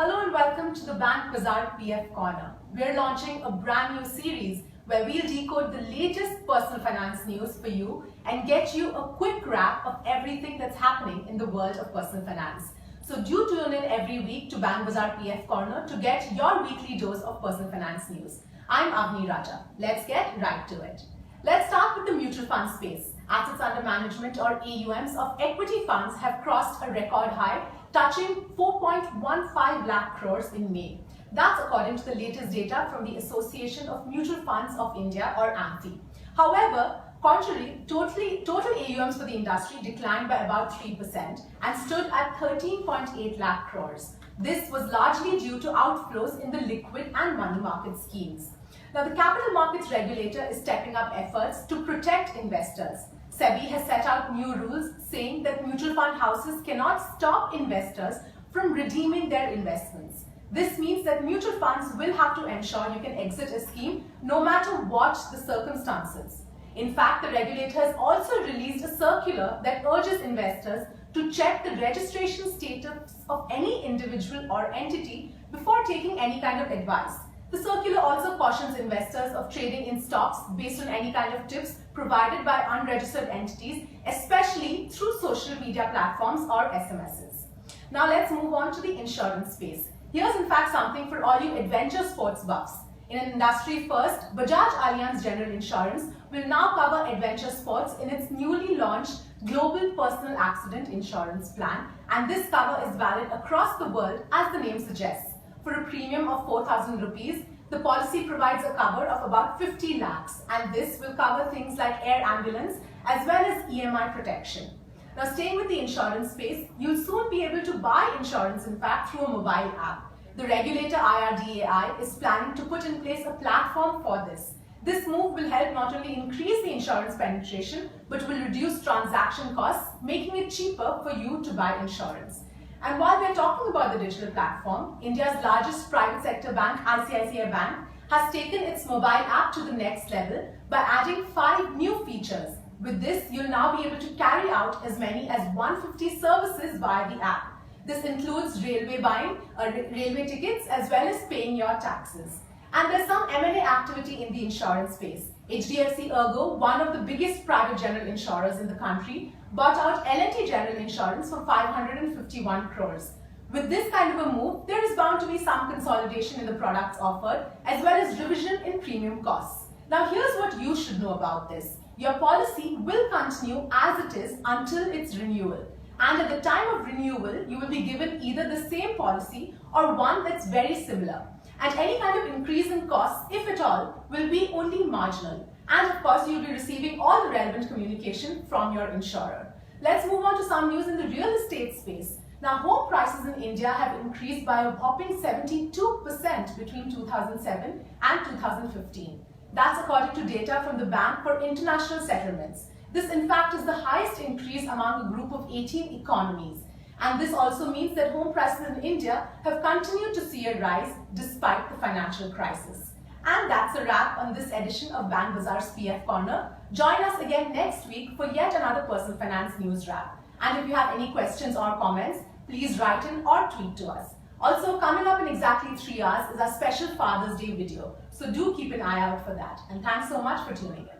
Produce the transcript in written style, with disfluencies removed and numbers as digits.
Hello and welcome to the Bankbazaar PF Corner. We're launching a brand new series where we'll decode the latest personal finance news for you and get you a quick wrap of everything that's happening in the world of personal finance. So do tune in every week to Bankbazaar PF Corner to get your weekly dose of personal finance news. I'm Avni Raja. Let's get right to it. Let's start with the mutual fund space. Assets under management or AUMs of equity funds have crossed a record high, touching 4.15 lakh crores in May. That's according to the latest data from the Association of Mutual Funds of India or AMFI. However, total AUMs for the industry declined by about 3% and stood at 13.8 lakh crores. This was largely due to outflows in the liquid and money market schemes. Now, the capital markets regulator is stepping up efforts to protect investors. SEBI has set out new rules saying that mutual fund houses cannot stop investors from redeeming their investments. This means that mutual funds will have to ensure you can exit a scheme no matter what the circumstances. In fact, the regulator has also released a circular that urges investors to check the registration status of any individual or entity before taking any kind of advice. The circular also cautions investors of trading in stocks based on any kind of tips provided by unregistered entities, especially through social media platforms or SMSs. Now let's move on to the insurance space. Here's in fact something for all you adventure sports buffs. In an industry first, Bajaj Allianz General Insurance will now cover adventure sports in its newly launched Global Personal Accident Insurance Plan, and this cover is valid across the world as the name suggests. For a premium of 4,000 rupees, the policy provides a cover of about 50 lakhs, and this will cover things like air ambulance as well as EMI protection. Now, staying with the insurance space, you'll soon be able to buy insurance in fact through a mobile app. The regulator IRDAI is planning to put in place a platform for this. This move will help not only increase the insurance penetration but will reduce transaction costs, making it cheaper for you to buy insurance. And while we're talking about the digital platform, India's largest private sector bank, ICICI Bank, has taken its mobile app to the next level by adding 5 new features. With this, you'll now be able to carry out as many as 150 services via the app. This includes railway buying, railway tickets, as well as paying your taxes. And there's some M&A activity in the insurance space. HDFC Ergo, one of the biggest private general insurers in the country, bought out L&T General Insurance for 551 crores. With this kind of a move, there is bound to be some consolidation in the products offered as well as revision in premium costs. Now here's what you should know about this. Your policy will continue as it is until its renewal. And at the time of renewal, you will be given either the same policy or one that's very similar. And any kind of increase in costs, if at all, will be only marginal. And of course, you'll be receiving all the relevant communication from your insurer. Let's move on to some news in the real estate space. Now, home prices in India have increased by a whopping 72% between 2007 and 2015. That's according to data from the Bank for International Settlements. This, in fact, is the highest increase among a group of 18 economies. And this also means that home prices in India have continued to see a rise despite the financial crisis. And that's a wrap on this edition of Bankbazaar's PF Corner. Join us again next week for yet another personal finance news wrap. And if you have any questions or comments, please write in or tweet to us. Also, coming up in exactly 3 hours is our special Father's Day video. So do keep an eye out for that. And thanks so much for tuning in.